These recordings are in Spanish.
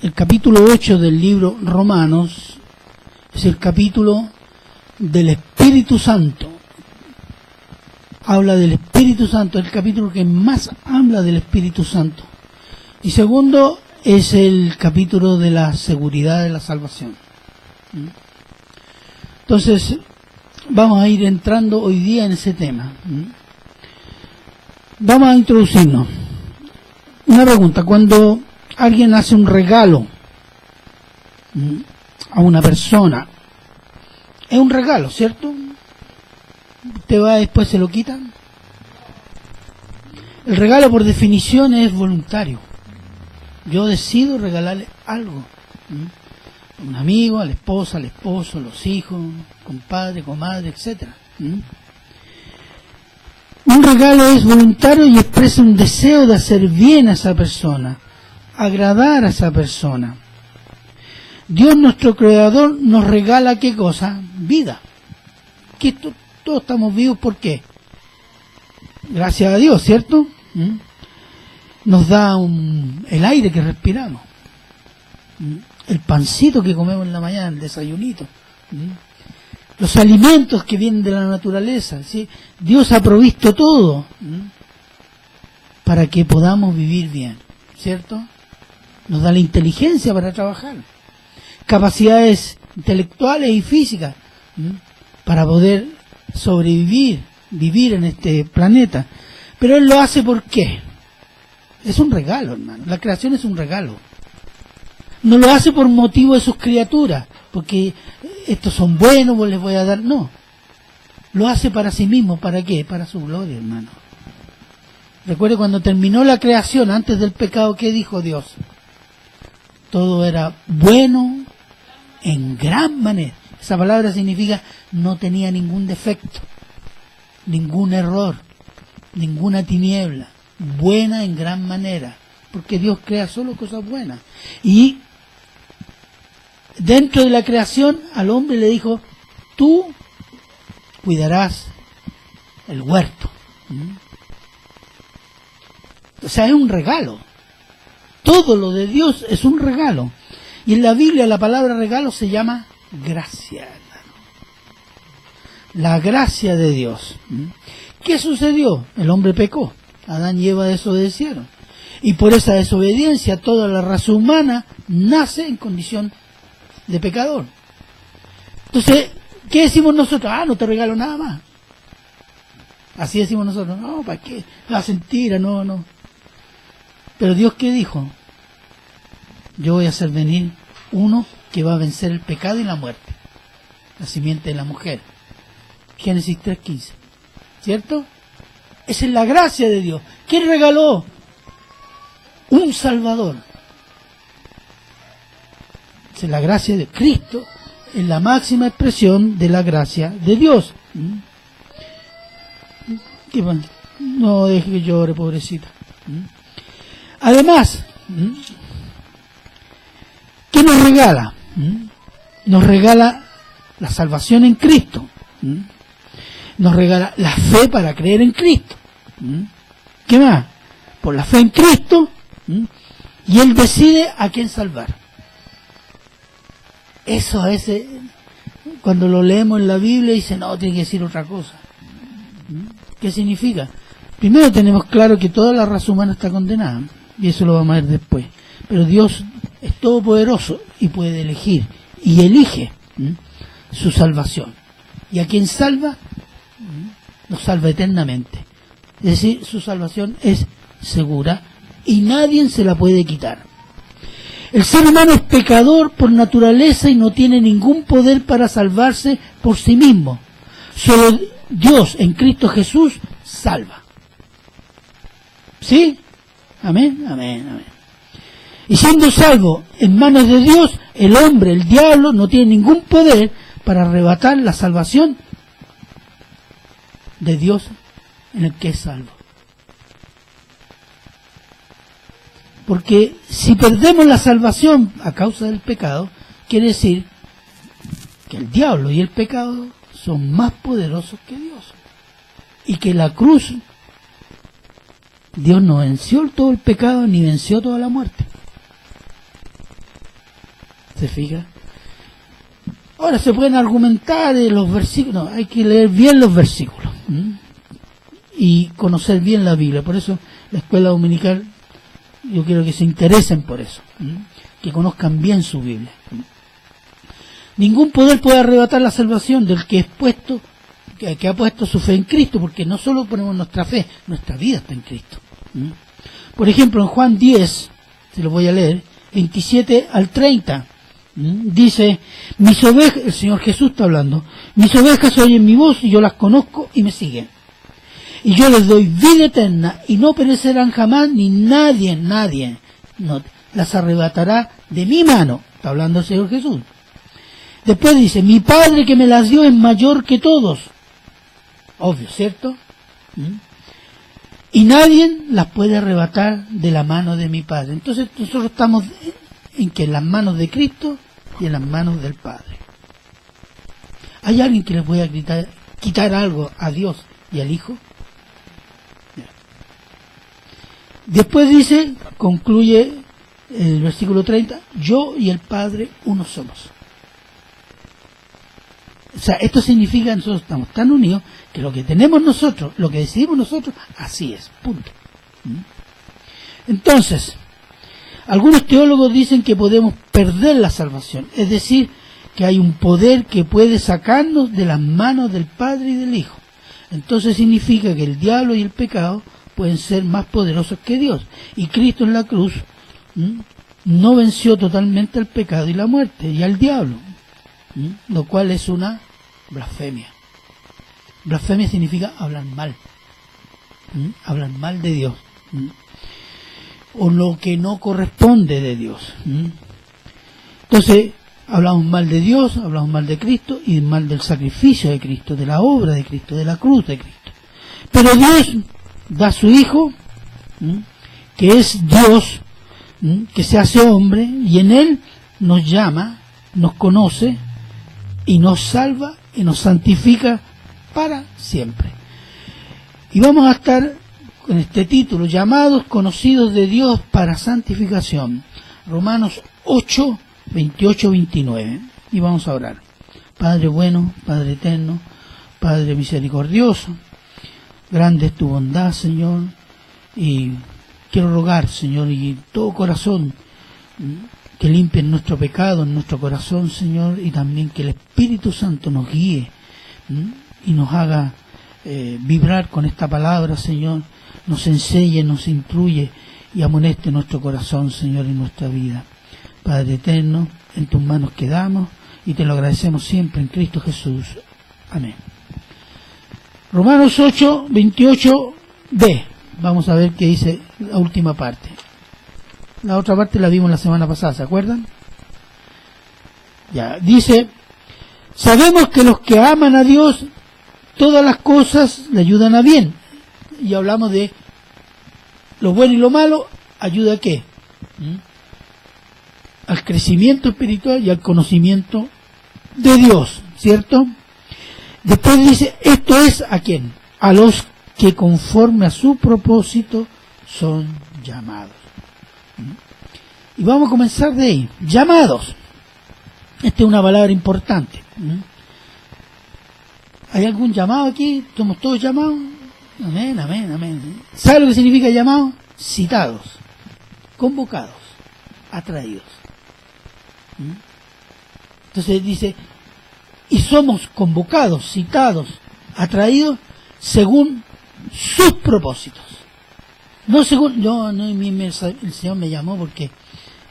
el capítulo 8 del libro Romanos es el capítulo del Espíritu Santo. Habla del Espíritu Santo, es el capítulo que más habla del Espíritu Santo. Y segundo, es el capítulo de la seguridad de la salvación. Entonces, vamos a ir entrando hoy día en ese tema. Vamos a introducirnos. Una pregunta: cuando alguien hace un regalo a una persona, es un regalo, ¿cierto? Usted va, después se lo quitan. El regalo, por definición, es voluntario. Yo decido regalarle algo. A un amigo, a la esposa, al esposo, a los hijos, compadre, comadre, etc. Un regalo es voluntario y expresa un deseo de hacer bien a esa persona, agradar a esa persona. Dios, nuestro Creador, nos regala ¿qué cosa? Vida. Que todos estamos vivos, ¿por qué? Gracias a Dios, ¿cierto? Nos da el aire que respiramos, el pancito que comemos en la mañana, el desayunito, los alimentos que vienen de la naturaleza, ¿sí? Dios ha provisto todo para que podamos vivir bien, ¿cierto? Nos da la inteligencia para trabajar, capacidades intelectuales y físicas para poder sobrevivir, vivir en este planeta. Pero Él lo hace ¿por qué? Es un regalo, hermano. La creación es un regalo. No lo hace por motivo de sus criaturas, porque estos son buenos, pues les voy a dar. No. Lo hace para sí mismo. ¿Para qué? Para su gloria, hermano. Recuerde cuando terminó la creación, antes del pecado, ¿qué dijo Dios? Todo era bueno en gran manera. Esa palabra significa no tenía ningún defecto, ningún error, ninguna tiniebla. Buena en gran manera, porque Dios crea solo cosas buenas. Y dentro de la creación al hombre le dijo: tú cuidarás el huerto. O sea, es un regalo. Todo lo de Dios es un regalo. Y en la Biblia la palabra regalo se llama gracia, hermano. La gracia de Dios. ¿Qué sucedió? El hombre pecó. Adán y Eva desobedecieron. Y por esa desobediencia toda la raza humana nace en condición de pecador. Entonces, ¿qué decimos nosotros? No te regalo nada más. Así decimos nosotros. No, ¿para qué? La mentira, no. Pero Dios, ¿qué dijo? Yo voy a hacer venir uno que va a vencer el pecado y la muerte. La simiente de la mujer. Génesis 3:15. ¿Cierto? Esa es la gracia de Dios. ¿Quién regaló? Un Salvador. Esa es la gracia de Cristo. Es la máxima expresión de la gracia de Dios. No deje que llore, pobrecita. Además, ¿qué nos regala? Nos regala la salvación en Cristo. Nos regala la fe para creer en Cristo. ¿Qué más? Por la fe en Cristo, y Él decide a quién salvar. Eso a veces, cuando lo leemos en la Biblia, dice, no, tiene que decir otra cosa. ¿Qué significa? Primero tenemos claro que toda la raza humana está condenada, y eso lo vamos a ver después. Pero Dios es todopoderoso y puede elegir, y elige su salvación. Y a quien salva, nos salva eternamente. Es decir, su salvación es segura y nadie se la puede quitar. El ser humano es pecador por naturaleza y no tiene ningún poder para salvarse por sí mismo. Solo Dios en Cristo Jesús salva. ¿Sí? Amén, amén, amén. Y siendo salvo en manos de Dios, el hombre, el diablo, no tiene ningún poder para arrebatar la salvación de Dios en el que es salvo. Porque si perdemos la salvación a causa del pecado, quiere decir que el diablo y el pecado son más poderosos que Dios. Y que la cruz, Dios no venció todo el pecado ni venció toda la muerte. ¿Se fija? Ahora se pueden argumentar los versículos, no, hay que leer bien los versículos y conocer bien la Biblia. Por eso la escuela dominical, yo quiero que se interesen por eso, que conozcan bien su Biblia. Ningún poder puede arrebatar la salvación del que es puesto, que ha puesto su fe en Cristo, porque no solo ponemos nuestra fe, nuestra vida está en Cristo. Por ejemplo, en Juan 10, se lo voy a leer, 27 al 30, dice, mis ovejas, el Señor Jesús está hablando, mis ovejas oyen mi voz y yo las conozco y me siguen. Y yo les doy vida eterna y no perecerán jamás, ni nadie no, las arrebatará de mi mano. Está hablando el Señor Jesús. Después dice, mi Padre que me las dio es mayor que todos. Obvio, ¿cierto? Y nadie las puede arrebatar de la mano de mi Padre. Entonces nosotros estamos en que en las manos de Cristo y en las manos del Padre. ¿Hay alguien que les pueda quitar algo a Dios y al Hijo? Después dice, concluye el versículo 30, yo y el Padre uno somos. O sea, esto significa que nosotros estamos tan unidos que lo que tenemos nosotros, lo que decidimos nosotros, así es, punto. Entonces, algunos teólogos dicen que podemos perder la salvación, es decir, que hay un poder que puede sacarnos de las manos del Padre y del Hijo. Entonces significa que el diablo y el pecado pueden ser más poderosos que Dios. Y Cristo en la cruz no venció totalmente al pecado y la muerte y al diablo, lo cual es una blasfemia. Blasfemia significa hablar mal de Dios, o lo que no corresponde de Dios. Entonces hablamos mal de Dios, hablamos mal de Cristo y mal del sacrificio de Cristo, de la obra de Cristo, de la cruz de Cristo. Pero Dios da a su Hijo, que es Dios, que se hace hombre, y en Él nos llama, nos conoce, y nos salva, y nos santifica para siempre. Y vamos a estar con este título, llamados, conocidos de Dios para santificación. Romanos 8, 28, 29. Y vamos a orar. Padre bueno, Padre eterno, Padre misericordioso, grande es tu bondad, Señor, y quiero rogar, Señor, y todo corazón, que limpie nuestro pecado en nuestro corazón, Señor, y también que el Espíritu Santo nos guíe y nos haga vibrar con esta palabra, Señor, nos enseñe, nos instruye y amoneste nuestro corazón, Señor, y nuestra vida. Padre eterno, en tus manos quedamos y te lo agradecemos siempre en Cristo Jesús. Amén. Romanos 8, 28b. Vamos a ver qué dice la última parte. La otra parte la vimos la semana pasada, ¿se acuerdan? Ya, dice, sabemos que los que aman a Dios, todas las cosas le ayudan a bien. Y hablamos de lo bueno y lo malo, ¿ayuda a qué? Al crecimiento espiritual y al conocimiento de Dios, ¿cierto? Después dice, esto es ¿a quién? A los que conforme a su propósito son llamados. Y vamos a comenzar de ahí. Llamados. Esta es una palabra importante. ¿Hay algún llamado aquí? ¿Somos todos llamados? Amén, amén, amén. ¿Sabe lo que significa llamado? Citados, convocados, atraídos. Entonces dice, y somos convocados, citados, atraídos según sus propósitos. No según, el Señor me llamó porque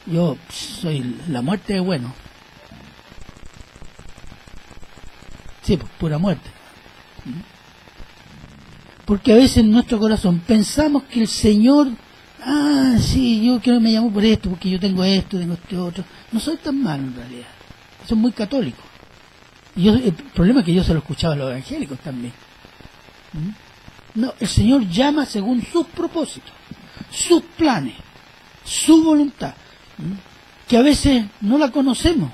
yo soy la muerte de bueno. Sí, pues pura muerte. Porque a veces en nuestro corazón pensamos que el Señor, sí, yo creo que me llamó por esto, porque yo tengo esto, tengo este otro. No soy tan malo en realidad. Soy muy católico. Y el problema es que yo se lo escuchaba a los evangélicos también. No, el Señor llama según sus propósitos, sus planes, su voluntad, que a veces no la conocemos.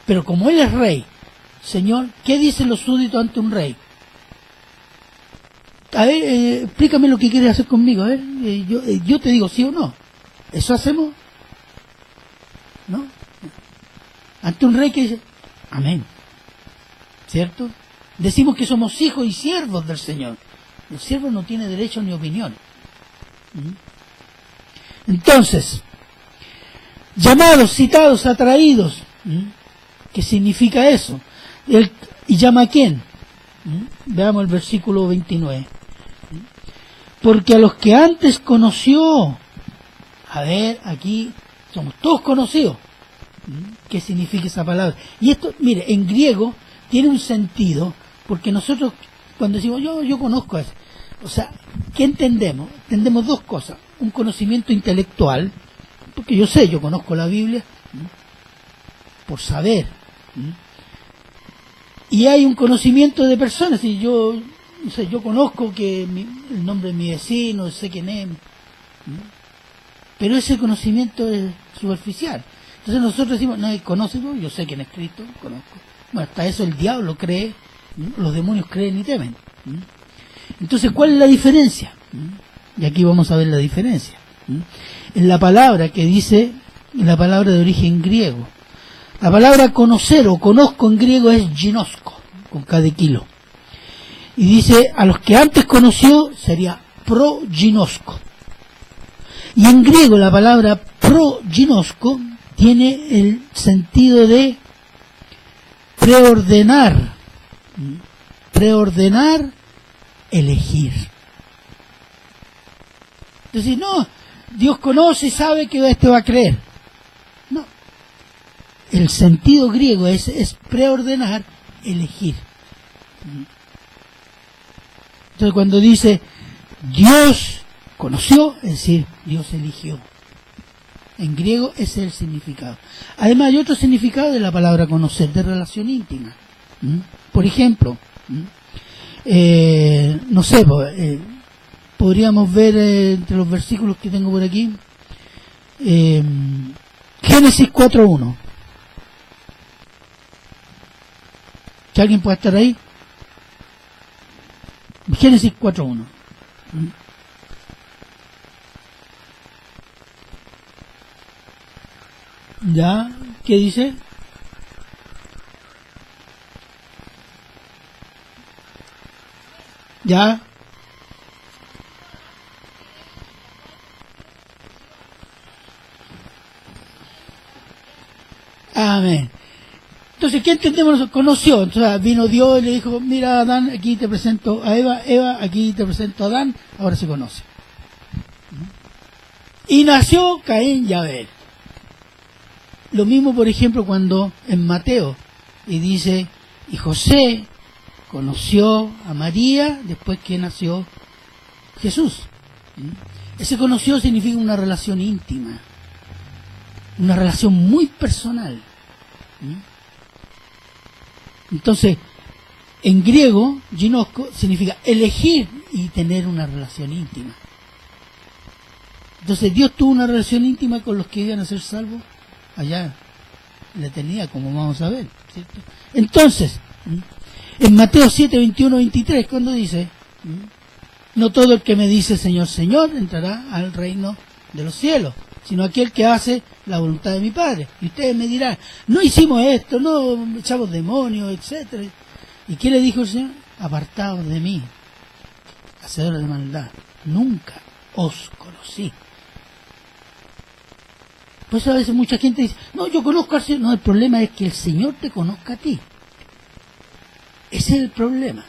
Pero como Él es rey, Señor, ¿qué dicen los súbditos ante un rey? A ver, explícame lo que quieres hacer conmigo. A ver, yo te digo sí o no. ¿Eso hacemos? ¿No? ante un rey que dice, amén, ¿cierto? Decimos que somos hijos y siervos del Señor. El siervo no tiene derecho ni opinión. Entonces, llamados, citados, atraídos, ¿qué significa eso? ¿Y llama a quién? Veamos el versículo 29. Porque a los que antes conoció, a ver, aquí somos todos conocidos. ¿Qué significa esa palabra? Y esto, mire, en griego tiene un sentido, porque nosotros cuando decimos yo conozco eso, o sea, ¿qué entendemos? Entendemos dos cosas: un conocimiento intelectual, porque yo conozco la Biblia por saber, y hay un conocimiento de personas, y yo conozco que el nombre de mi vecino, sé quién es, pero ese conocimiento es superficial. Entonces nosotros decimos, no, conoces, yo sé quién es Cristo, conozco. Bueno, hasta eso el diablo cree, los demonios creen y temen. Entonces, ¿cuál es la diferencia? Y aquí vamos a ver la diferencia. En la palabra que dice, en la palabra de origen griego, la palabra conocer o conozco en griego es ginosko, con cada kilo. Y dice, a los que antes conoció sería proginosko. Y en griego la palabra proginosko tiene el sentido de preordenar, elegir. Entonces, no, Dios conoce y sabe que este va a creer. No. El sentido griego es preordenar, elegir. Entonces, cuando dice Dios conoció, es decir, Dios eligió. En griego ese es el significado. Además hay otro significado de la palabra conocer, de relación íntima. Por ejemplo, no sé, podríamos ver entre los versículos que tengo por aquí, Génesis 4.1. ¿Que alguien pueda estar ahí? Génesis 4.1. ¿Ya? ¿Qué dice? ¿Ya? Amén. Entonces, ¿qué entendemos? Conoció. Entonces, vino Dios y le dijo, mira, Adán, aquí te presento a Eva, Eva, aquí te presento a Adán, ahora se conoce. Y nació Caín y Abel. Lo mismo, por ejemplo, cuando en Mateo, y dice, y José conoció a María después que nació Jesús. Ese conoció significa una relación íntima, una relación muy personal. Entonces, en griego, ginosko significa elegir y tener una relación íntima. Entonces, Dios tuvo una relación íntima con los que iban a ser salvos allá en la eternidad, como vamos a ver, ¿cierto? Entonces, en Mateo 7, 21, 23, cuando dice, no todo el que me dice Señor, Señor, entrará al reino de los cielos, sino aquel que hace la voluntad de mi Padre. Y ustedes me dirán, no hicimos esto, no echamos demonios, etcétera. ¿Y qué le dijo el Señor? Apartaos de mí, hacedores de maldad, nunca os conocí. Pues a veces mucha gente dice, no, yo conozco al Señor. No, el problema es que el Señor te conozca a ti. Ese es el problema.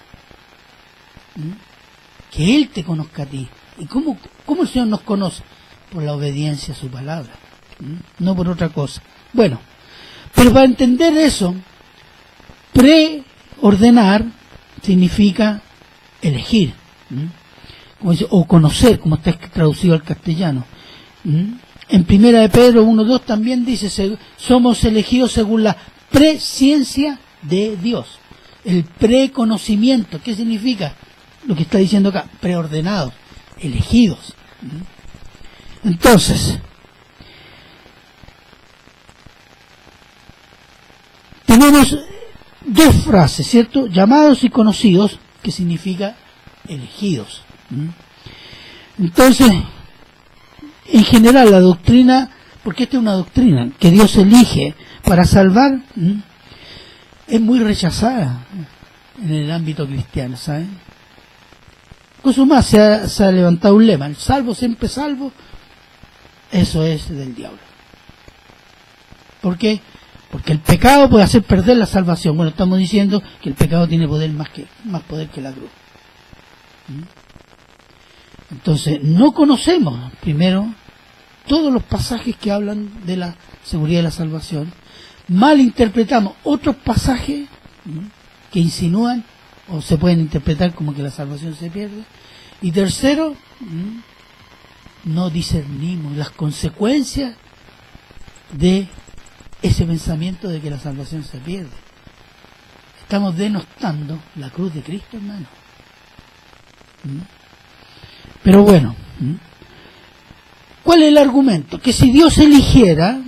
Que Él te conozca a ti. ¿Y cómo el Señor nos conoce? Por la obediencia a su palabra. No por otra cosa. Bueno, pero para entender eso, preordenar significa elegir. Como dice, o conocer, como está traducido al castellano. En Primera de Pedro 1.2 también dice, somos elegidos según la presciencia de Dios. El preconocimiento, ¿qué significa? Lo que está diciendo acá, preordenados, elegidos. Entonces, tenemos dos frases, ¿cierto? Llamados y conocidos, que significa elegidos. Entonces, en general, la doctrina porque esta es una doctrina que Dios elige para salvar, es muy rechazada en el ámbito cristiano, ¿saben? Incluso más se ha levantado un lema, el salvo siempre salvo, eso es del diablo. ¿Por qué? Porque el pecado puede hacer perder la salvación. Bueno, estamos diciendo que el pecado tiene poder más poder que la cruz. Entonces, no conocemos, primero, todos los pasajes que hablan de la seguridad de la salvación. Malinterpretamos otros pasajes que insinúan o se pueden interpretar como que la salvación se pierde. Y tercero, no discernimos las consecuencias de ese pensamiento de que la salvación se pierde. Estamos denostando la cruz de Cristo, hermano. Pero bueno, ¿cuál es el argumento? Que si Dios eligiera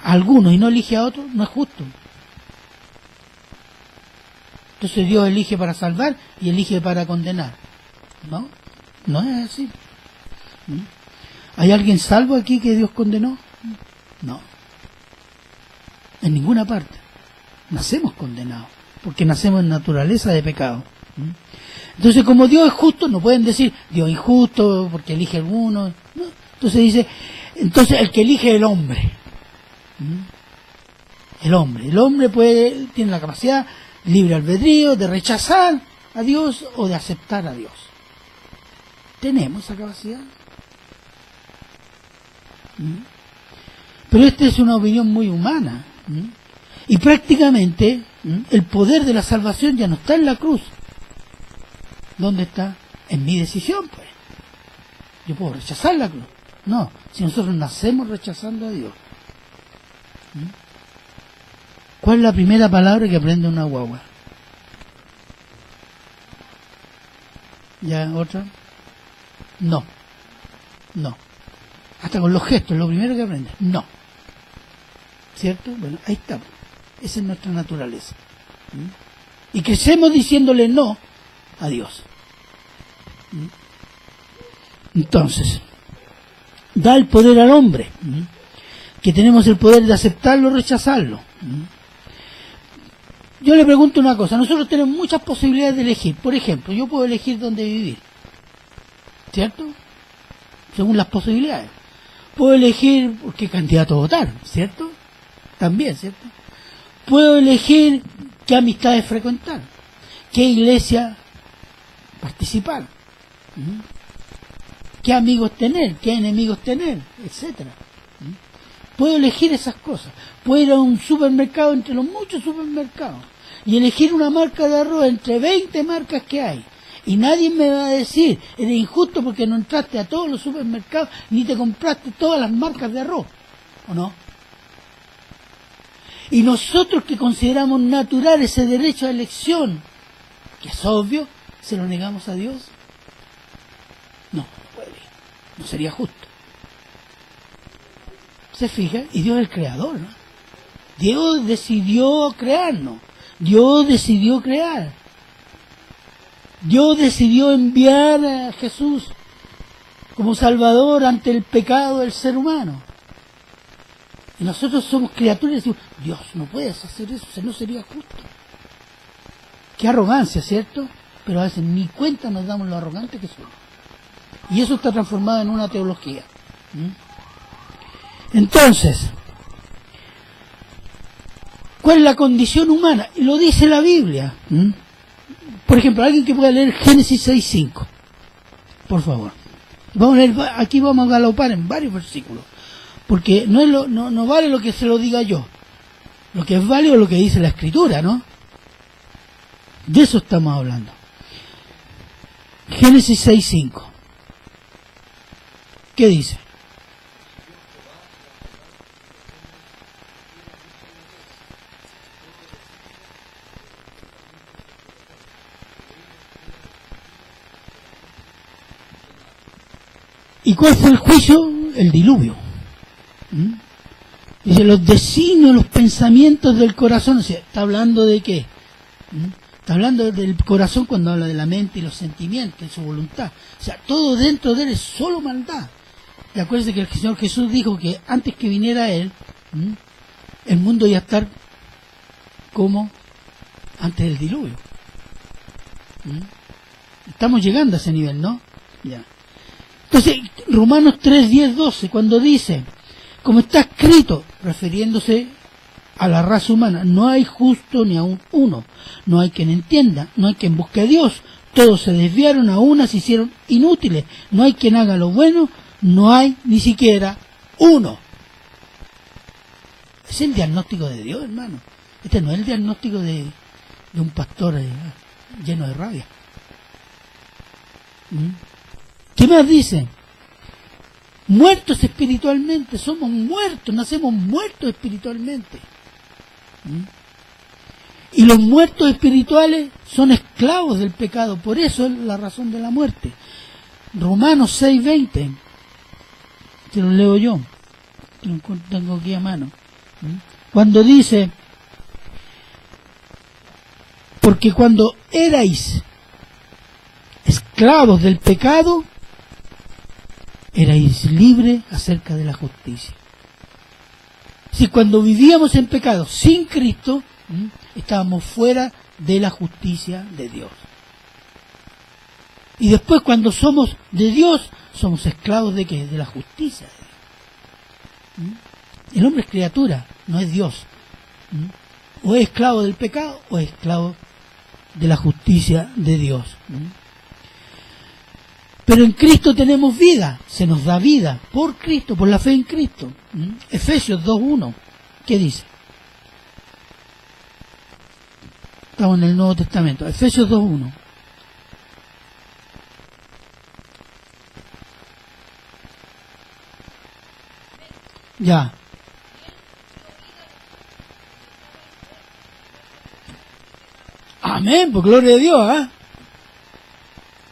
a algunos y no elige a otros, no es justo. Entonces Dios elige para salvar y elige para condenar. No, no es así. ¿Hay alguien salvo aquí que Dios condenó? No. En ninguna parte. Nacemos condenados, porque nacemos en naturaleza de pecado. Entonces, como Dios es justo, no pueden decir Dios es injusto porque elige a algunos. No. Entonces dice, el que elige es el hombre. El hombre tiene la capacidad libre albedrío de rechazar a Dios o de aceptar a Dios. ¿Tenemos esa capacidad? Pero esta es una opinión muy humana. Y prácticamente el poder de la salvación ya no está en la cruz. ¿Dónde está? En mi decisión, pues. Yo puedo rechazar la cruz. No, si nosotros nacemos rechazando a Dios. ¿Cuál es la primera palabra que aprende una guagua? ¿Ya otra? No. Hasta con los gestos, lo primero que aprende, no. ¿Cierto? Bueno, ahí está. Esa es nuestra naturaleza. Y crecemos diciéndole no a Dios. Entonces, da el poder al hombre, que tenemos el poder de aceptarlo o rechazarlo. Yo le pregunto una cosa, nosotros tenemos muchas posibilidades de elegir. Por ejemplo, yo puedo elegir dónde vivir, ¿cierto? Según las posibilidades. Puedo elegir por qué candidato votar, ¿cierto? También, ¿cierto? Puedo elegir qué amistades frecuentar, qué iglesia participar, qué amigos tener, qué enemigos tener, etcétera. Puedo elegir esas cosas. Puedo ir a un supermercado entre los muchos supermercados y elegir una marca de arroz entre 20 marcas que hay. Y nadie me va a decir, eres injusto porque no entraste a todos los supermercados ni te compraste todas las marcas de arroz. ¿O no? Y nosotros que consideramos natural ese derecho a elección, que es obvio, ¿se lo negamos a Dios? No, no puede. No sería justo. ¿Se fija? Y Dios es el creador, ¿no? Dios decidió crearnos. Dios decidió crear. Dios decidió enviar a Jesús como Salvador ante el pecado del ser humano. Y nosotros somos criaturas y decimos, Dios, no puedes hacer eso, no sería justo. Qué arrogancia, ¿cierto? Pero a veces ni cuenta nos damos lo arrogante que somos. Y eso está transformado en una teología. Entonces, ¿cuál es la condición humana? Y lo dice la Biblia. Por ejemplo, alguien que pueda leer Génesis 6:5. Por favor. Aquí vamos a galopar en varios versículos. Porque no vale lo que se lo diga yo. Lo que es válido es lo que dice la Escritura, ¿no? De eso estamos hablando. Génesis 6:5. ¿Qué dice? ¿Y cuál fue el juicio? El diluvio. Dice, los designios, los pensamientos del corazón. O sea, ¿está hablando de qué? Está hablando del corazón cuando habla de la mente y los sentimientos y su voluntad. O sea, todo dentro de él es solo maldad. Y acuérdense que el Señor Jesús dijo que antes que viniera Él, el mundo iba a estar como antes del diluvio. Estamos llegando a ese nivel, ¿no? Ya. Entonces, Romanos 3, 10, 12, cuando dice, como está escrito, refiriéndose a la raza humana, no hay justo ni aun uno, no hay quien entienda, no hay quien busque a Dios, todos se desviaron, a una se hicieron inútiles, no hay quien haga lo bueno, no hay ni siquiera uno. Es el diagnóstico de Dios, hermano. Este no es el diagnóstico de un pastor lleno de rabia. ¿Qué más dice? Muertos espiritualmente, somos muertos, nacemos muertos espiritualmente. Y los muertos espirituales son esclavos del pecado, por eso es la razón de la muerte. Romanos 6:20, te lo leo yo, lo tengo aquí a mano. Cuando dice, porque cuando erais esclavos del pecado, erais libres acerca de la justicia. Si cuando vivíamos en pecado sin Cristo, estábamos fuera de la justicia de Dios. Y después cuando somos de Dios, somos esclavos de ¿qué? De la justicia de Dios. El hombre es criatura, no es Dios. O es esclavo del pecado o es esclavo de la justicia de Dios. Pero en Cristo tenemos vida, se nos da vida por Cristo, por la fe en Cristo. Efesios 2:1, ¿qué dice? Estamos en el Nuevo Testamento, Efesios 2:1. Ya. Amén, por gloria de Dios, ¿eh?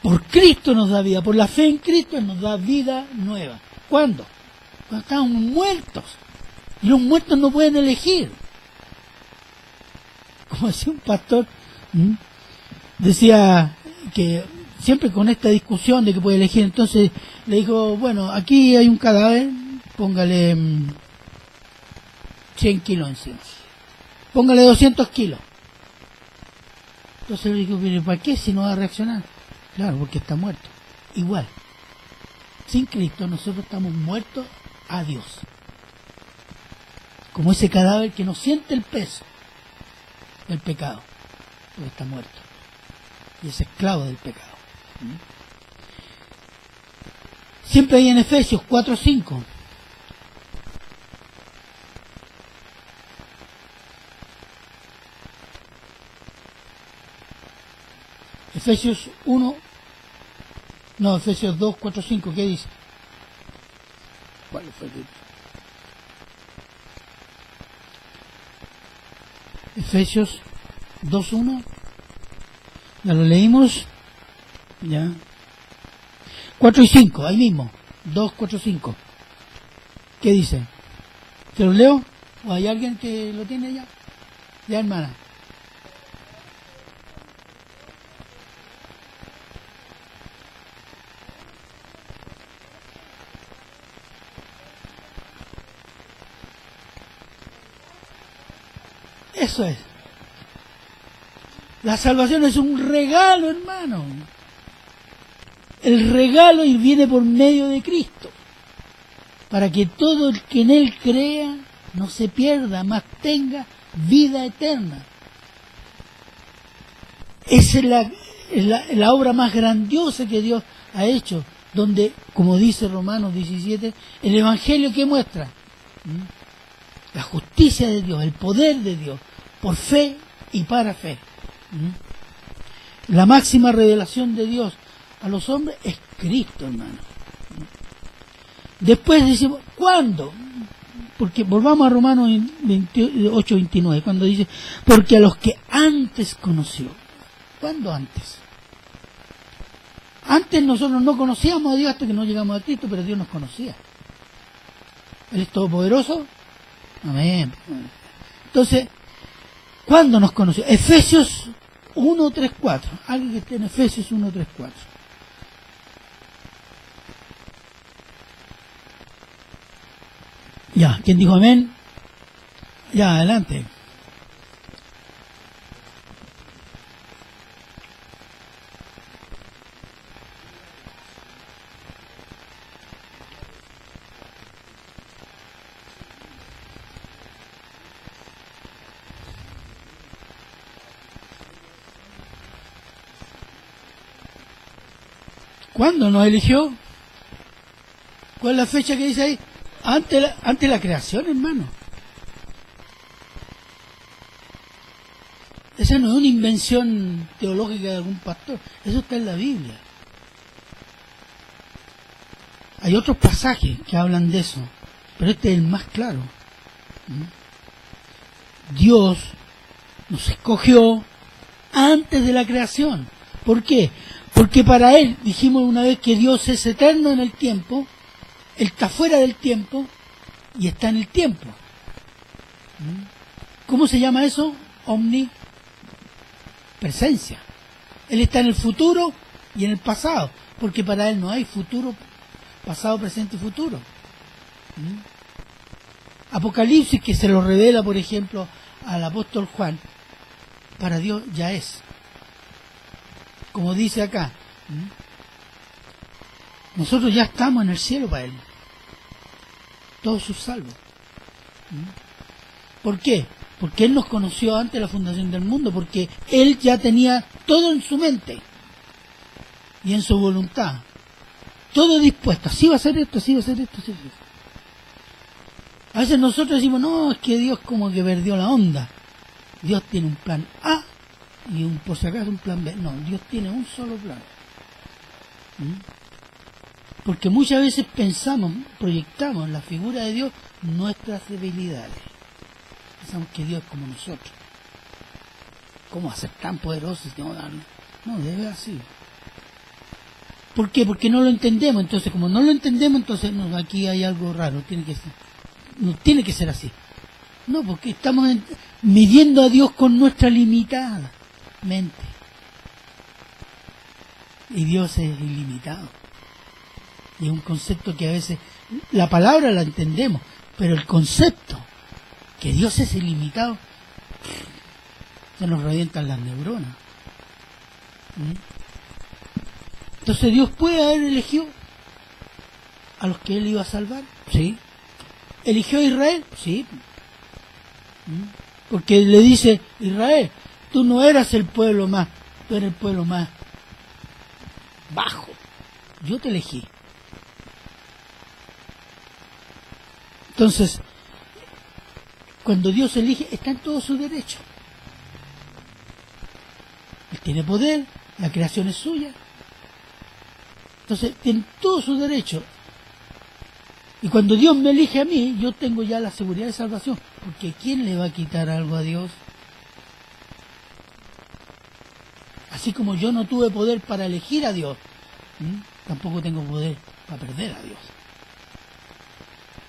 Por Cristo nos da vida, por la fe en Cristo nos da vida nueva. ¿Cuándo? Cuando estamos muertos. Y los muertos no pueden elegir. Como decía un pastor, decía que siempre con esta discusión de que puede elegir, entonces le dijo, bueno, aquí hay un cadáver, póngale 100 kilos encima. Póngale 200 kilos. Entonces le dijo, pero ¿para qué si no va a reaccionar? Claro, porque está muerto. Igual. Sin Cristo nosotros estamos muertos a Dios. Como ese cadáver que no siente el peso del pecado. Porque está muerto. Y es esclavo del pecado. Siempre hay en Efesios 4:5. Efesios 1, no, Efesios 2, 4, 5, ¿qué dice? ¿Cuál fue el? Efesios 2, 1, ya lo leímos, ya. 4 y 5, ahí mismo, 2, 4, 5. ¿Qué dice? ¿Te lo leo? ¿O hay alguien que lo tiene ya? Ya, hermana. Eso es. La salvación es un regalo, hermano. El regalo viene por medio de Cristo. Para que todo el que en Él crea no se pierda, mas tenga vida eterna. Esa es la obra más grandiosa que Dios ha hecho. Donde, como dice Romanos 17, el Evangelio que muestra la justicia de Dios, el poder de Dios, por fe y para fe. La máxima revelación de Dios a los hombres es Cristo, hermano. Después decimos, ¿cuándo? Porque volvamos a Romanos 8:29, cuando dice, porque a los que antes conoció. ¿Cuándo antes? Antes nosotros no conocíamos a Dios hasta que no llegamos a Cristo, pero Dios nos conocía. Él es todopoderoso. Amén. Entonces, ¿cuándo nos conoció? Efesios 1, 3, 4. Alguien que esté en Efesios 1, 3, 4. Ya, ¿quién dijo amén? Ya, adelante. ¿Cuándo nos eligió? ¿Cuál es la fecha que dice ahí? Ante la creación, hermano. Esa no es una invención teológica de algún pastor. Eso está en la Biblia. Hay otros pasajes que hablan de eso, pero este es el más claro. Dios nos escogió antes de la creación. ¿Por qué? Porque para Él, dijimos una vez que Dios es eterno en el tiempo, Él está fuera del tiempo y está en el tiempo. ¿Cómo se llama eso? Omnipresencia. Él está en el futuro y en el pasado, porque para Él no hay futuro, pasado, presente y futuro. Apocalipsis, que se lo revela, por ejemplo, al apóstol Juan, para Dios ya es. Como dice acá, nosotros ya estamos en el cielo para Él. Todos sus salvos. ¿Por qué? Porque Él nos conoció antes de la fundación del mundo, porque Él ya tenía todo en su mente y en su voluntad. Todo dispuesto. Así va a ser esto, así va a ser esto, así va a ser esto. A veces nosotros decimos, no, es que Dios como que perdió la onda. Dios tiene un plan A y por si acaso un plan B. No, Dios tiene un solo plan. Porque muchas veces pensamos, proyectamos la figura de Dios nuestras debilidades. Pensamos que Dios es como nosotros. ¿Cómo va a ser tan poderoso si no darle? No, debe ser así. ¿Por qué? Porque no lo entendemos. Entonces, como no lo entendemos, entonces no, aquí hay algo raro. No tiene que ser así. No, porque estamos midiendo a Dios con nuestra limitada mente. Y Dios es ilimitado. Y es un concepto que a veces, la palabra la entendemos, pero el concepto, que Dios es ilimitado, se nos revientan las neuronas. Entonces Dios puede haber elegido a los que Él iba a salvar, sí. ¿Eligió a Israel? Sí. Porque le dice, Israel, tú no eras el pueblo más, tú eres el pueblo más bajo. Yo te elegí. Entonces, cuando Dios elige, está en todo su derecho. Él tiene poder, la creación es suya. Entonces, tiene todo su derecho. Y cuando Dios me elige a mí, yo tengo ya la seguridad de salvación. Porque ¿quién le va a quitar algo a Dios? Así como yo no tuve poder para elegir a Dios, tampoco tengo poder para perder a Dios.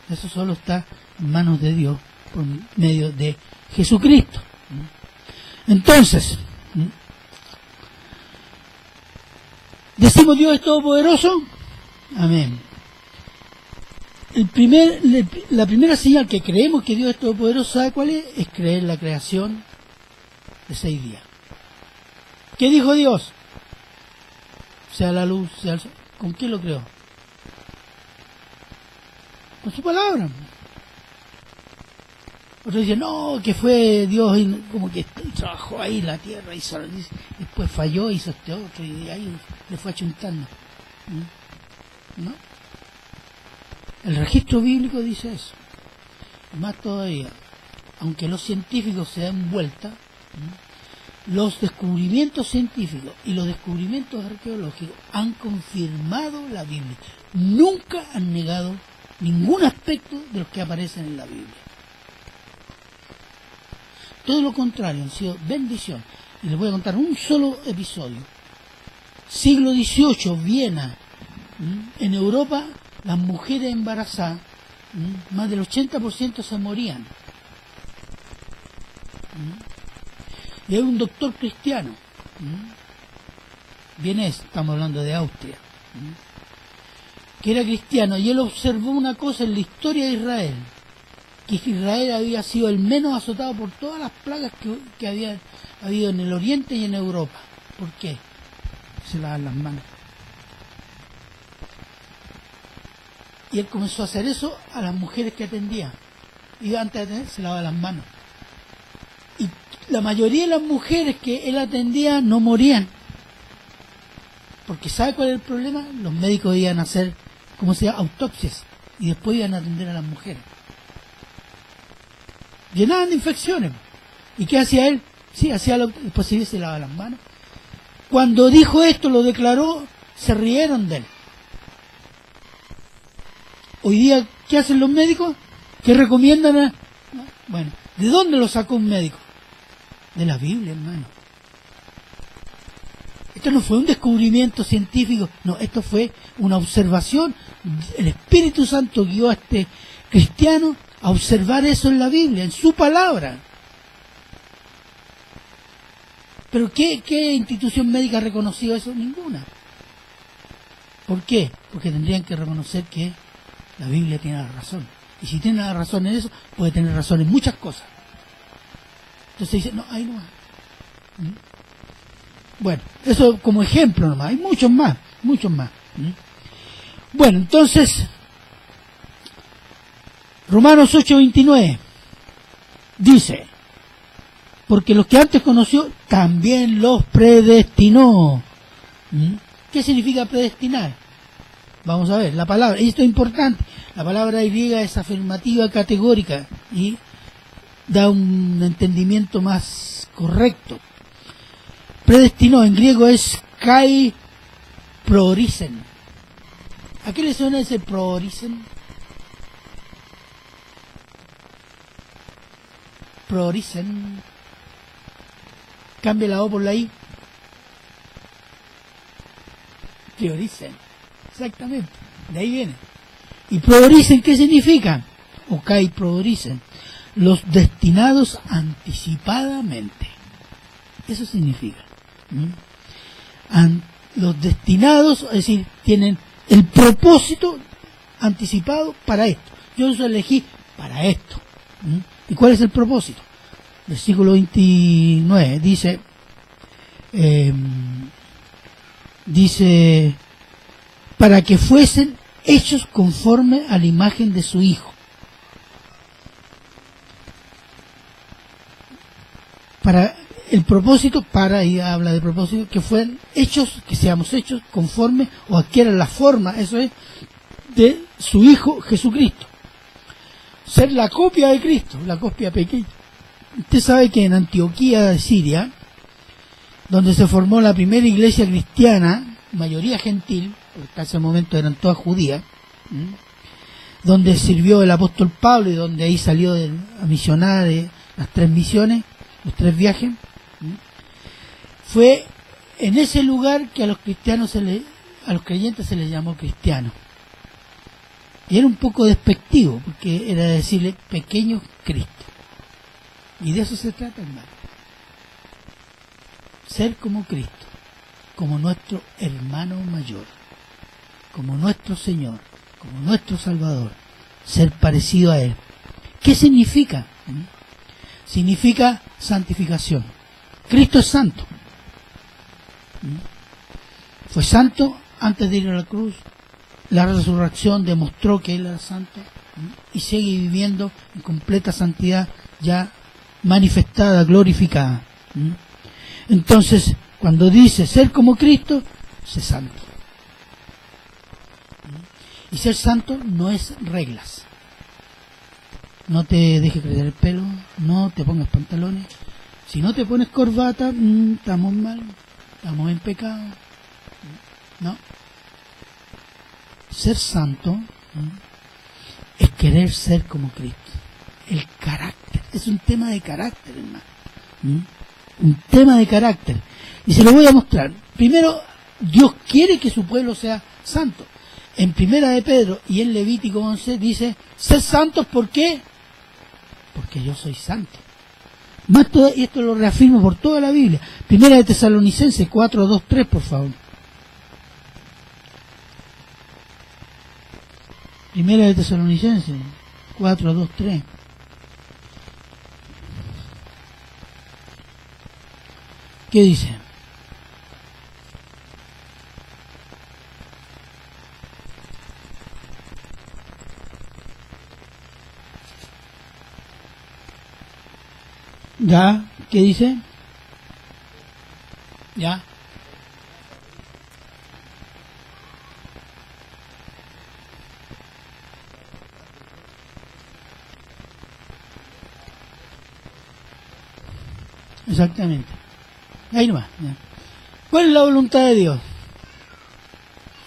Eso solo está en manos de Dios por medio de Jesucristo. Entonces, ¿decimos Dios es todopoderoso? Amén. La primera señal que creemos que Dios es todopoderoso, ¿sabe cuál es? Es creer en la creación de 6 días. ¿Qué dijo Dios? Sea la luz, sea el sol. ¿Con quién lo creó? Con su palabra. Otros dicen, no, que fue Dios y como que trabajó ahí la tierra y después falló, hizo este otro y ahí le fue achuntando. ¿No? El registro bíblico dice eso. Más todavía, aunque los científicos se dan vuelta, los descubrimientos científicos y los descubrimientos arqueológicos han confirmado la Biblia. Nunca han negado ningún aspecto de los que aparecen en la Biblia. Todo lo contrario, han sido bendición. Y les voy a contar un solo episodio. Siglo XVIII, Viena. En Europa, las mujeres embarazadas, más del 80% se morían. Y hay un doctor cristiano, vienés, estamos hablando de Austria, que era cristiano, y él observó una cosa en la historia de Israel, que Israel había sido el menos azotado por todas las plagas que había habido en el Oriente y en Europa. ¿Por qué? Se lavaban las manos. Y él comenzó a hacer eso a las mujeres que atendía. Y antes de atender, se lavaban las manos. Y la mayoría de las mujeres que él atendía no morían. Porque ¿sabe cuál es el problema? Los médicos iban a hacer, ¿cómo se llama?, autopsias. Y después iban a atender a las mujeres. Llenaban de infecciones. ¿Y qué hacía él? Sí, hacía lo posible, se lavaba las manos. Cuando dijo esto, lo declaró, se rieron de él. Hoy día, ¿qué hacen los médicos? ¿Qué recomiendan? Bueno, ¿de dónde lo sacó un médico? De la Biblia, hermano. Esto no fue un descubrimiento científico, no, esto fue una observación. El Espíritu Santo guió a este cristiano a observar eso en la Biblia, en su palabra. ¿Pero qué institución médica ha reconocido eso? Ninguna. ¿Por qué? Porque tendrían que reconocer que la Biblia tiene la razón. Y si tiene la razón en eso, puede tener razón en muchas cosas. Entonces dice, no, ahí no va. Bueno, eso como ejemplo nomás. Hay muchos más, muchos más. Bueno, entonces, Romanos 8:29 dice, porque los que antes conoció, también los predestinó. ¿Qué significa predestinar? Vamos a ver, la palabra, y esto es importante, la palabra griega es afirmativa categórica y da un entendimiento más correcto. Predestinó en griego es kai proorisen. ¿A qué le suena ese proorisen? Proorisen. Cambia la O por la I. Prioricen. Exactamente. De ahí viene. ¿Y prooricen qué significa? O kai prooricen. Los destinados anticipadamente. Eso significa. Los destinados, es decir, tienen el propósito anticipado para esto. Yo los elegí para esto. ¿Y cuál es el propósito? Versículo 29 dice, para que fuesen hechos conforme a la imagen de su Hijo. Para el propósito, y habla de propósito, que fueran hechos, que seamos hechos conforme o adquieran la forma, eso es, de su Hijo Jesucristo. Ser la copia de Cristo, la copia pequeña. Usted sabe que en Antioquía de Siria, donde se formó la primera iglesia cristiana, mayoría gentil, porque hasta ese momento eran todas judías, donde sirvió el apóstol Pablo y donde ahí salió a misionar las 3 misiones, los 3 viajes, fue en ese lugar que a los cristianos a los creyentes se les llamó cristianos. Y era un poco despectivo, porque era decirle pequeño Cristo. Y de eso se trata, hermano. Ser como Cristo, como nuestro hermano mayor, como nuestro Señor, como nuestro Salvador, ser parecido a Él. ¿Qué significa? Significa santificación. Cristo es santo. Fue santo antes de ir a la cruz. La resurrección demostró que Él era santo y sigue viviendo en completa santidad, ya manifestada, glorificada. Entonces, cuando dice ser como Cristo, sé santo. Y ser santo no es reglas. No te dejes crecer el pelo, no te pongas pantalones. Si no te pones corbata, estamos mal, estamos en pecado. No. Ser santo es querer ser como Cristo. El carácter, es un tema de carácter, hermano. Un tema de carácter. Y se lo voy a mostrar. Primero, Dios quiere que su pueblo sea santo. En Primera de Pedro y en Levítico 11 dice, sed santos, ¿por qué? Porque yo soy santo. Más todo, y esto lo reafirmo por toda la Biblia. Primera de Tesalonicenses 4, 2, 3, por favor. Primera de Tesalonicenses 4, 2, 3. ¿Qué dice? ¿Ya? ¿Qué dice? ¿Ya? Exactamente. Ahí nomás. ¿Ya? ¿Cuál es la voluntad de Dios?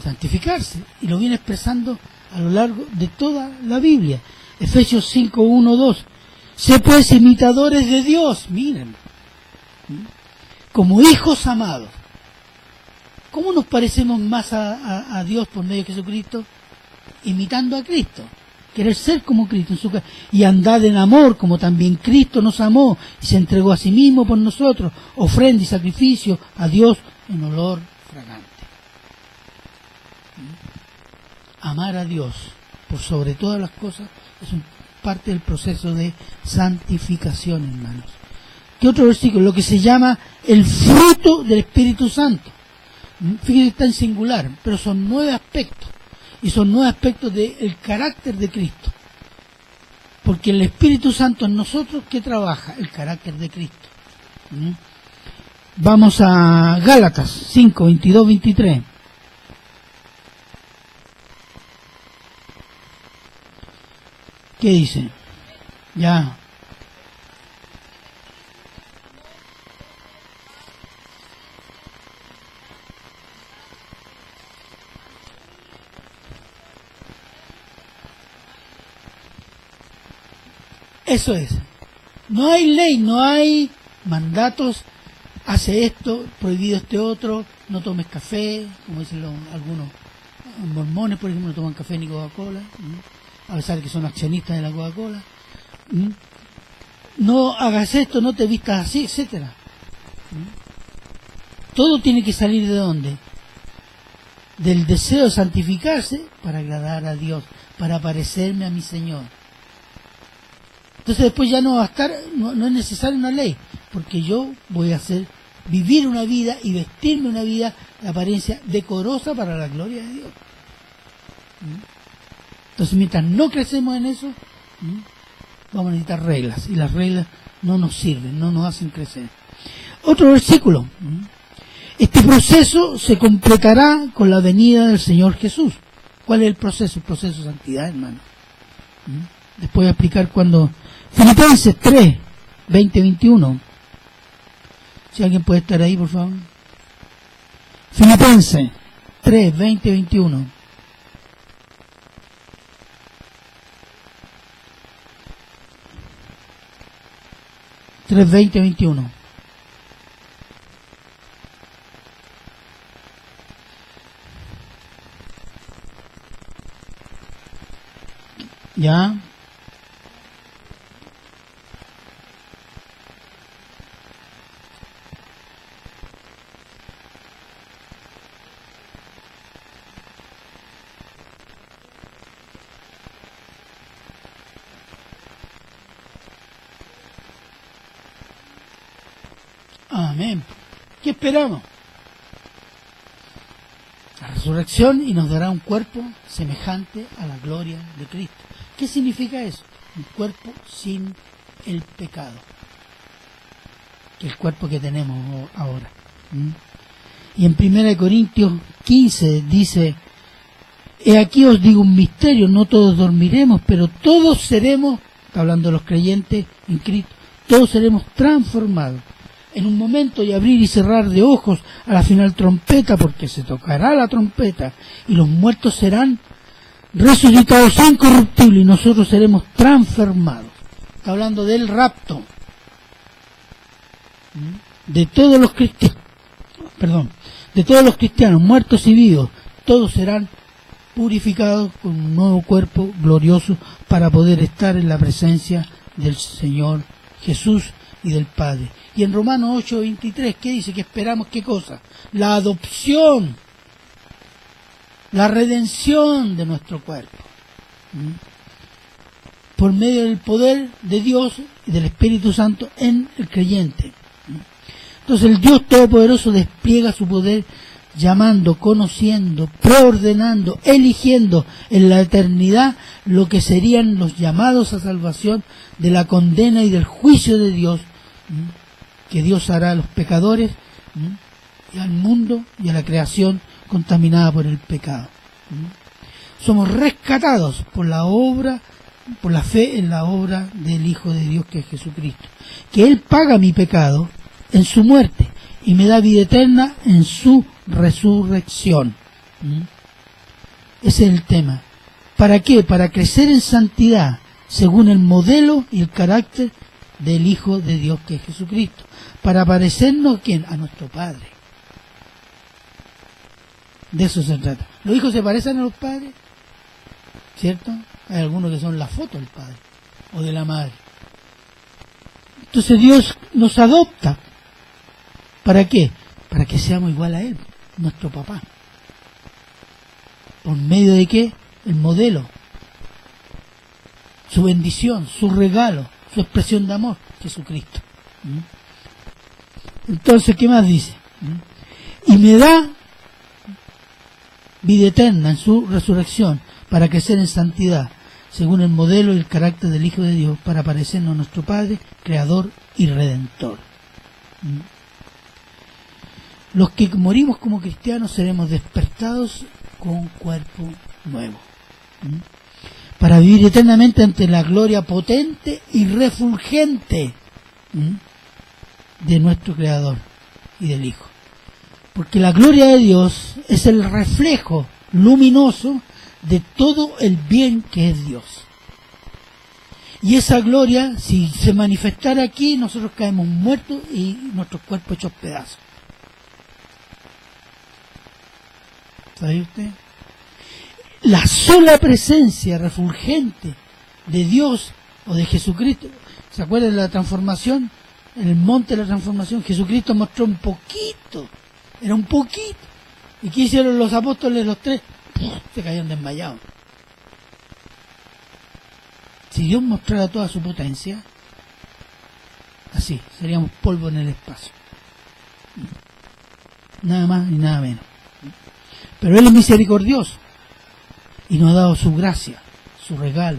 Santificarse. Y lo viene expresando a lo largo de toda la Biblia. Efesios 5, 1, 2. Sé pues imitadores de Dios. Miren. Como hijos amados. ¿Cómo nos parecemos más a Dios por medio de Jesucristo? Imitando a Cristo. Querer ser como Cristo en su casa. Y andad en amor, como también Cristo nos amó y se entregó a sí mismo por nosotros, ofrenda y sacrificio a Dios en olor fragante. Amar a Dios por sobre todas las cosas es parte del proceso de santificación, hermanos. ¿Qué otro versículo? Lo que se llama el fruto del Espíritu Santo. Fíjense, está en singular, pero son 9 aspectos. Y son 9 aspectos del carácter de Cristo. Porque el Espíritu Santo en nosotros, ¿qué trabaja? El carácter de Cristo. Vamos a Gálatas 5, 22, 23. ¿Qué dice? Ya. Eso es. No hay ley, no hay mandatos, hace esto, prohibido este otro, no tomes café, como dicen algunos mormones, por ejemplo, no toman café ni Coca-Cola, a pesar de que son accionistas de la Coca-Cola. No hagas esto, no te vistas así, etcétera. Todo tiene que salir ¿de dónde? Del deseo de santificarse para agradar a Dios, para parecerme a mi Señor. Entonces después ya no va a estar, no es necesaria una ley, porque yo voy a vivir una vida y vestirme una vida de apariencia decorosa para la gloria de Dios. Entonces mientras no crecemos en eso, vamos a necesitar reglas, y las reglas no nos sirven, no nos hacen crecer. Otro versículo. Este proceso se completará con la venida del Señor Jesús. ¿Cuál es el proceso? El proceso de santidad, hermano. Después voy a explicar cuando... Filipenses 3, 20, 21. Si alguien puede estar ahí, por favor. Filipenses 3, 20, 21. Tres, 20, 21. ¿Ya? Amén. ¿Qué esperamos? La resurrección, y nos dará un cuerpo semejante a la gloria de Cristo. ¿Qué significa eso? Un cuerpo sin el pecado, que el cuerpo que tenemos ahora. Y en 1 Corintios 15 dice: he aquí os digo un misterio, no todos dormiremos, pero todos seremos, está hablando de los creyentes en Cristo, todos seremos transformados en un momento y abrir y cerrar de ojos a la final trompeta, porque se tocará la trompeta y los muertos serán resucitados incorruptibles y nosotros seremos transformados. Está hablando del rapto de todos los cristianos, de todos los cristianos, muertos y vivos, todos serán purificados con un nuevo cuerpo glorioso para poder estar en la presencia del Señor Jesús y del Padre. Y en Romanos 8, 23, ¿qué dice? Que esperamos, ¿qué cosa? La adopción, la redención de nuestro cuerpo, por medio del poder de Dios y del Espíritu Santo en el creyente. Entonces el Dios Todopoderoso despliega su poder llamando, conociendo, preordenando, eligiendo en la eternidad lo que serían los llamados a salvación de la condena y del juicio de Dios, que Dios hará a los pecadores y al mundo y a la creación contaminada por el pecado. Somos rescatados por la obra, por la fe en la obra del Hijo de Dios, que es Jesucristo, que Él paga mi pecado en su muerte y me da vida eterna en su resurrección. Ese es el tema. ¿Para qué? Para crecer en santidad según el modelo y el carácter del Hijo de Dios, que es Jesucristo, para parecernos, ¿quién? A nuestro Padre. De eso se trata. ¿Los hijos se parecen a los padres? ¿Cierto? Hay algunos que son la foto del padre o de la madre. Entonces Dios nos adopta. ¿Para qué? Para que seamos igual a Él, nuestro papá. ¿Por medio de qué? El modelo, su bendición, su regalo, su expresión de amor, Jesucristo. Entonces, ¿qué más dice? Y me da vida eterna en su resurrección, para crecer en santidad, según el modelo y el carácter del Hijo de Dios, para parecernos a nuestro Padre, Creador y Redentor. Los que morimos como cristianos seremos despertados con cuerpo nuevo, para vivir eternamente ante la gloria potente y refulgente de nuestro Creador y del Hijo. Porque la gloria de Dios es el reflejo luminoso de todo el bien que es Dios. Y esa gloria, si se manifestara aquí, nosotros caemos muertos y nuestros cuerpos hechos pedazos. ¿Sabe usted? La sola presencia refulgente de Dios o de Jesucristo. ¿Se acuerdan de la transformación? En el monte de la transformación, Jesucristo mostró un poquito. Era un poquito. ¿Y qué hicieron los apóstoles, los tres? Se cayeron desmayados. Si Dios mostrara toda su potencia, así, seríamos polvo en el espacio. Nada más ni nada menos. Pero Él es misericordioso y nos ha dado su gracia, su regalo,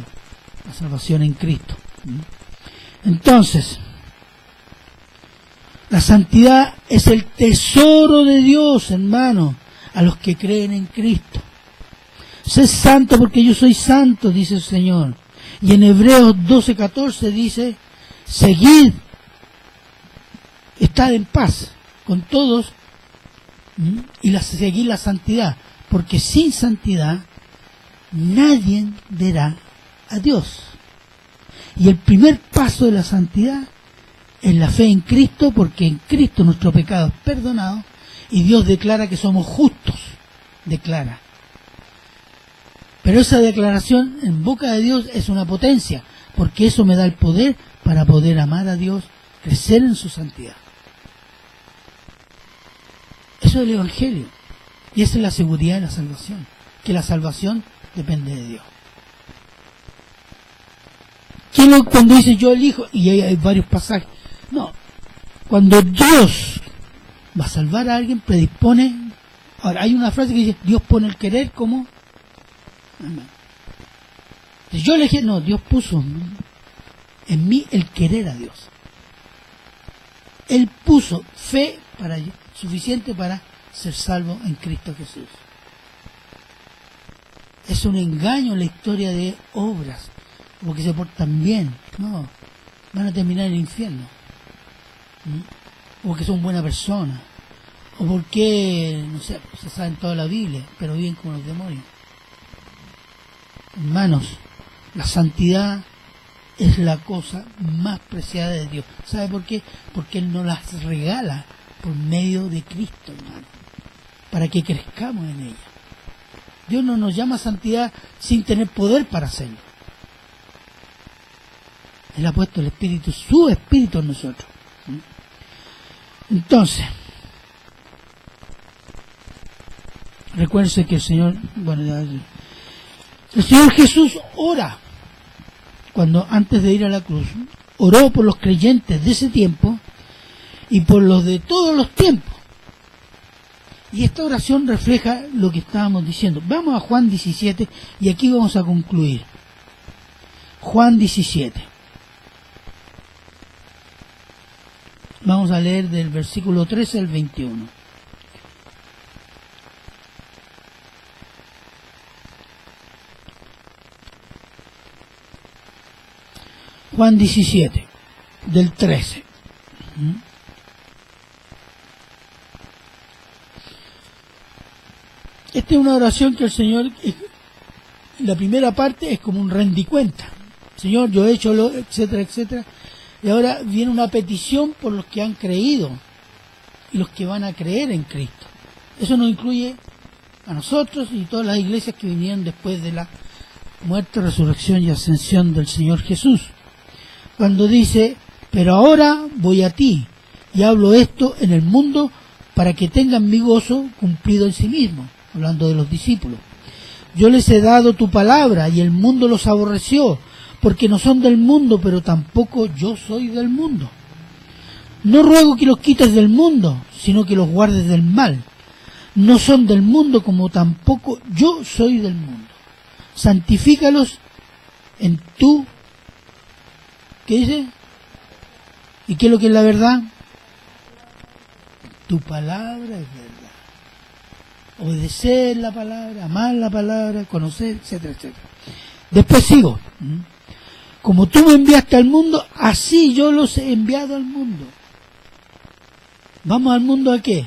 la salvación en Cristo. Entonces, la santidad es el tesoro de Dios, hermano, a los que creen en Cristo. Sé santo porque yo soy santo, dice el Señor. Y en Hebreos 12:14 dice, seguid, estad en paz con todos y seguid la santidad, porque sin santidad nadie verá a Dios. Y el primer paso de la santidad es la fe en Cristo, porque en Cristo nuestro pecado es perdonado y Dios declara que somos justos, declara. Pero esa declaración en boca de Dios es una potencia, porque eso me da el poder para poder amar a Dios, crecer en su santidad. Eso es el Evangelio. Y esa es la seguridad de la salvación, que la salvación depende de Dios. Cuando dice yo elijo, y hay varios pasajes, no, cuando Dios va a salvar a alguien, predispone. Ahora, hay una frase que dice, Dios pone el querer como... Yo elegí, no, Dios puso en mí el querer a Dios. Él puso fe suficiente para ser salvo en Cristo Jesús. Es un engaño la historia de obras, porque se portan bien. No, van a terminar en el infierno. O porque son buena persona, o porque, no sé, se saben toda la Biblia, pero viven como los demonios. Hermanos, la santidad es la cosa más preciada de Dios. ¿Sabe por qué? Porque Él nos las regala por medio de Cristo, hermano, para que crezcamos en ella. Dios no nos llama a santidad sin tener poder para hacerlo. Él ha puesto el Espíritu, su Espíritu en nosotros. Entonces, recuérdense que el Señor Jesús ora, cuando antes de ir a la cruz, oró por los creyentes de ese tiempo, y por los de todos los tiempos. Y esta oración refleja lo que estábamos diciendo. Vamos a Juan 17 y aquí vamos a concluir. Juan 17. Vamos a leer del versículo 13 al 21. Juan 17, del 13. Esta es una oración que el Señor, la primera parte es como un rendicuenta. Señor, yo he hecho lo, etcétera, etcétera. Y ahora viene una petición por los que han creído y los que van a creer en Cristo. Eso nos incluye a nosotros y todas las iglesias que vinieron después de la muerte, resurrección y ascensión del Señor Jesús. Cuando dice, pero ahora voy a ti y hablo esto en el mundo para que tengan mi gozo cumplido en sí mismo, hablando de los discípulos. Yo les he dado tu palabra y el mundo los aborreció, porque no son del mundo, pero tampoco yo soy del mundo. No ruego que los quites del mundo, sino que los guardes del mal. No son del mundo, como tampoco yo soy del mundo. Santifícalos en tu... ¿Qué dice? ¿Y qué es lo que es la verdad? Tu palabra es verdad. Obedecer la palabra, amar la palabra, conocer, etcétera, etcétera. Después sigo. Como tú me enviaste al mundo, así yo los he enviado al mundo. ¿Vamos al mundo a qué?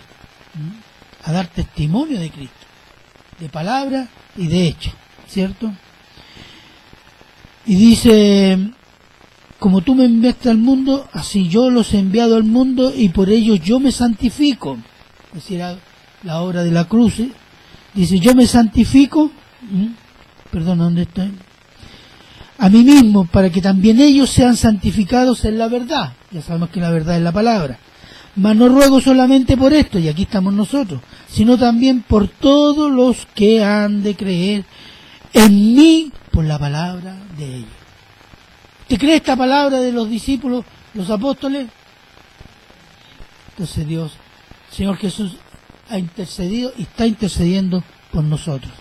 A dar testimonio de Cristo, de palabra y de hecho, ¿cierto? Y dice, como tú me enviaste al mundo, así yo los he enviado al mundo y por ellos yo me santifico. Es decir, la obra de la cruz, ¿eh? Dice, yo me santifico, perdón, ¿dónde estoy? A mí mismo, para que también ellos sean santificados en la verdad. Ya sabemos que la verdad es la palabra. Mas no ruego solamente por esto, y aquí estamos nosotros, sino también por todos los que han de creer en mí por la palabra de ellos. ¿Usted cree esta palabra de los discípulos, los apóstoles? Entonces Dios, Señor Jesús, ha intercedido y está intercediendo por nosotros.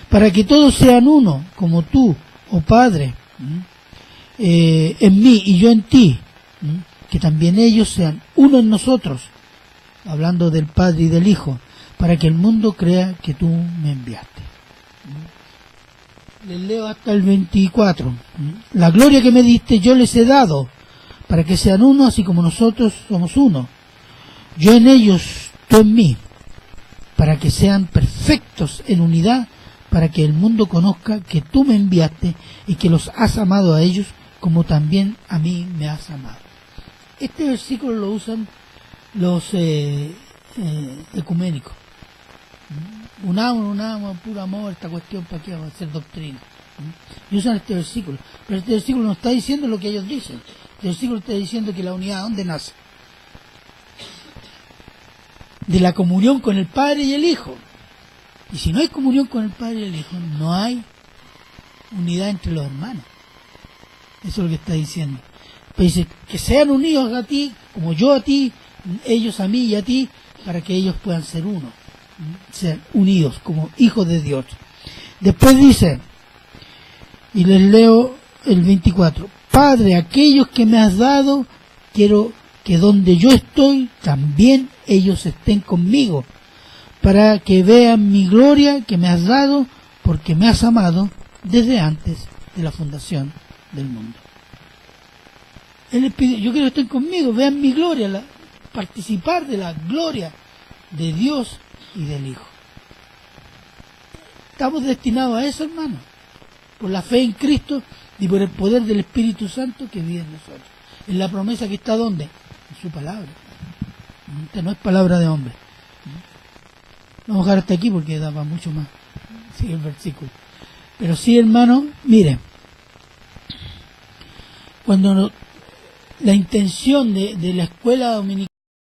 Para que todos sean uno, como tú, oh Padre, en mí y yo en ti, que también ellos sean uno en nosotros, hablando del Padre y del Hijo, para que el mundo crea que tú me enviaste. Les leo hasta el 24. La gloria que me diste yo les he dado, para que sean uno, así como nosotros somos uno. Yo en ellos, tú en mí, para que sean perfectos en unidad, para que el mundo conozca que tú me enviaste y que los has amado a ellos como también a mí me has amado. Este versículo lo usan los ecuménicos. Unamos, puro amor, esta cuestión para qué va a ser doctrina. Y usan este versículo. Pero este versículo no está diciendo lo que ellos dicen. Este versículo está diciendo que la unidad, ¿dónde nace? De la comunión con el Padre y el Hijo. Y si no hay comunión con el Padre y el Hijo, no hay unidad entre los hermanos. Eso es lo que está diciendo. Pues dice, que sean unidos a ti, como yo a ti, ellos a mí y a ti, para que ellos puedan ser uno. Ser unidos como hijos de Dios. Después dice, y les leo el 24, Padre, aquellos que me has dado, quiero que donde yo estoy, también ellos estén conmigo, para que vean mi gloria que me has dado, porque me has amado desde antes de la fundación del mundo. Él les pide, yo quiero que estén conmigo, vean mi gloria, participar de la gloria de Dios y del Hijo. Estamos destinados a eso, hermano, por la fe en Cristo y por el poder del Espíritu Santo que vive en nosotros. Es la promesa que está ¿dónde? En su palabra. Esta no es palabra de hombre. Vamos a dejar hasta aquí porque daba mucho más. Sigue el versículo. Pero sí, hermano, mire, cuando la intención de la escuela dominical